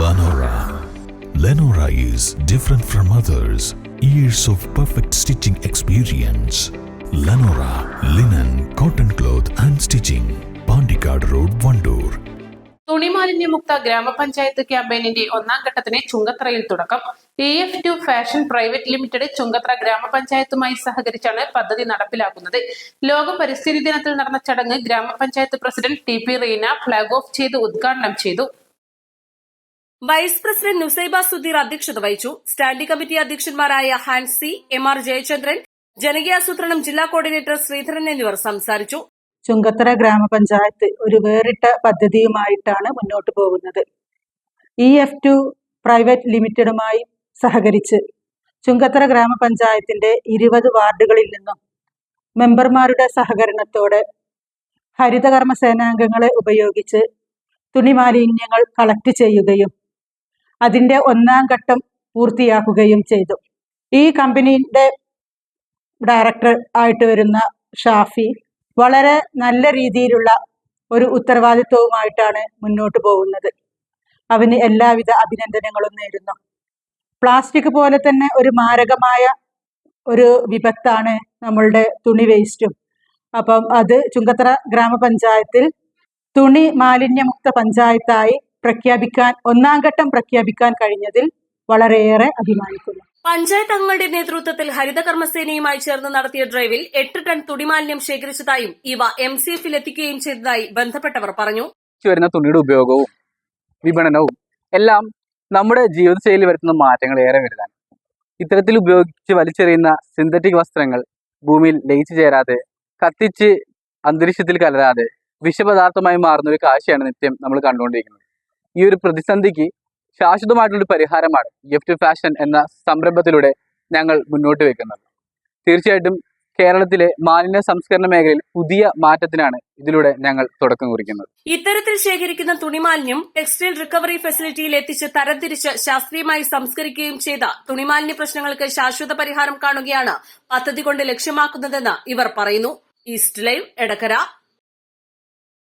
Lenora. Lenora is different from others. Years of perfect stitching experience. Lenora linen, cotton cloth and stitching. Pandikad Road, Vandoor. തുണിമാലിന്യമുക്ത ഗ്രാമപഞ്ചായത്ത് ക്യാമ്പയിനിന്റെ ഒന്നാം ഘട്ടത്തിന് ചുങ്കത്രയിൽ തുടക്കം. AF2 fashion private limited Chungathara ഗ്രാമപഞ്ചായത്തുമായി സഹകരിച്ചാണ് പദ്ധതി നടപ്പിലാക്കുന്നത്. ലോക പരിസ്ഥിതി ദിനത്തിൽ നടന്ന ചടങ്ങ് ഗ്രാമപഞ്ചായത്ത് president TP Reena flag off ചെയ്ത് ഉദ്ഘാടനം ചെയ്തു. വൈസ് പ്രസിഡന്റ് നുസൈബ സുധീർ അധ്യക്ഷത വഹിച്ചു. സ്റ്റാൻഡിംഗ് കമ്മിറ്റി അധ്യക്ഷന്മാരായ ഹാൻസി, MR ജയചന്ദ്രൻ, ജനകീയാസൂത്രണം ജില്ലാ കോർഡിനേറ്റർ ശ്രീധരൻ എന്നിവർ സംസാരിച്ചു. ചുങ്കത്തറ ഗ്രാമപഞ്ചായത്ത് ഒരു വേറിട്ട പദ്ധതിയുമായിട്ടാണ് മുന്നോട്ട് പോകുന്നത്. EF2 പ്രൈവറ്റ് ലിമിറ്റഡുമായി സഹകരിച്ച് ചുങ്കത്തറ ഗ്രാമപഞ്ചായത്തിന്റെ 20 വാർഡുകളിൽ നിന്നും മെമ്പർമാരുടെ സഹകരണത്തോടെ ഹരിതകർമ്മ സേനാംഗങ്ങളെ ഉപയോഗിച്ച് തുണിമാലിന്യങ്ങൾ കളക്ട് ചെയ്യുകയും അതിന്റെ ഒന്നാം ഘട്ടം പൂർത്തിയാക്കുകയും ചെയ്തു. ഈ കമ്പനിയുടെ ഡയറക്ടർ ആയിട്ട് വരുന്ന ഷാഫി വളരെ നല്ല രീതിയിലുള്ള ഒരു ഉത്തരവാദിത്വവുമായിട്ടാണ് മുന്നോട്ട് പോകുന്നത്. അവന് എല്ലാവിധ അഭിനന്ദനങ്ങളും നേരുന്നു. പ്ലാസ്റ്റിക് പോലെ തന്നെ ഒരു മാരകമായ ഒരു വിപത്താണ് നമ്മളുടെ തുണി വേസ്റ്റും. അപ്പം അത് ചുങ്കത്തറ ഗ്രാമപഞ്ചായത്തിൽ തുണി മാലിന്യമുക്ത പഞ്ചായത്തായി ഒന്നാം ഘട്ടം പ്രഖ്യാപിക്കാൻ കഴിഞ്ഞതിൽ വളരെയേറെ അഭിമാനിക്കുന്നു. പഞ്ചായത്ത് അംഗങ്ങളുടെ നേതൃത്വത്തിൽ ഹരിതകർമ്മസേനയുമായി ചേർന്ന് നടത്തിയ ഡ്രൈവിൽ 8 ടൺ തുണിമാലിന്യം ശേഖരിച്ചതായും ഇവ MCF-ൽ എത്തിക്കുകയും ചെയ്തതായി ബന്ധപ്പെട്ടവർ പറഞ്ഞു. വരുന്ന തുണിയുടെ ഉപയോഗവും വിപണനവും എല്ലാം നമ്മുടെ ജീവിതശൈലി വരുത്തുന്ന മാറ്റങ്ങൾ ഏറെ വലുതാണ്. ഇത്തരത്തിൽ ഉപയോഗിച്ച് വലിച്ചെറിയുന്ന സിന്തറ്റിക് വസ്ത്രങ്ങൾ ഭൂമിയിൽ ലയിച്ചു ചേരാതെ കത്തിച്ച് അന്തരീക്ഷത്തിൽ കലരാതെ വിഷപദാർത്ഥമായി മാറുന്ന ഒരു കാഴ്ചയാണ് നിത്യം നമ്മൾ കണ്ടുകൊണ്ടിരിക്കുന്നത്. ഈ ഒരു പ്രതിസന്ധിക്ക് ശാശ്വതമായിട്ടുള്ളൊരു പരിഹാരമാണ് EF2 ഫാഷൻ എന്ന സംരംഭത്തിലൂടെ ഞങ്ങൾ മുന്നോട്ട് വെക്കുന്നത്. തീർച്ചയായിട്ടും കേരളത്തിലെ മാലിന്യ സംസ്കരണ മേഖലയിൽ പുതിയ മാറ്റത്തിനാണ് ഇതിലൂടെ ഞങ്ങൾ തുടക്കം കുറിക്കുന്നത്. ഇത്തരത്തിൽ ശേഖരിക്കുന്ന തുണിമാലിന്യം ടെക്സ്റ്റൈൽ റിക്കവറി ഫെസിലിറ്റിയിൽ എത്തിച്ച് തരംതിരിച്ച് ശാസ്ത്രീയമായി സംസ്കരിക്കുകയും ചെയ്ത തുണിമാലിന്യ പ്രശ്നങ്ങൾക്ക് ശാശ്വത പരിഹാരം കാണുകയാണ് പദ്ധതി കൊണ്ട് ലക്ഷ്യമാക്കുന്നതെന്ന് ഇവർ പറയുന്നു. East live, Edakkara.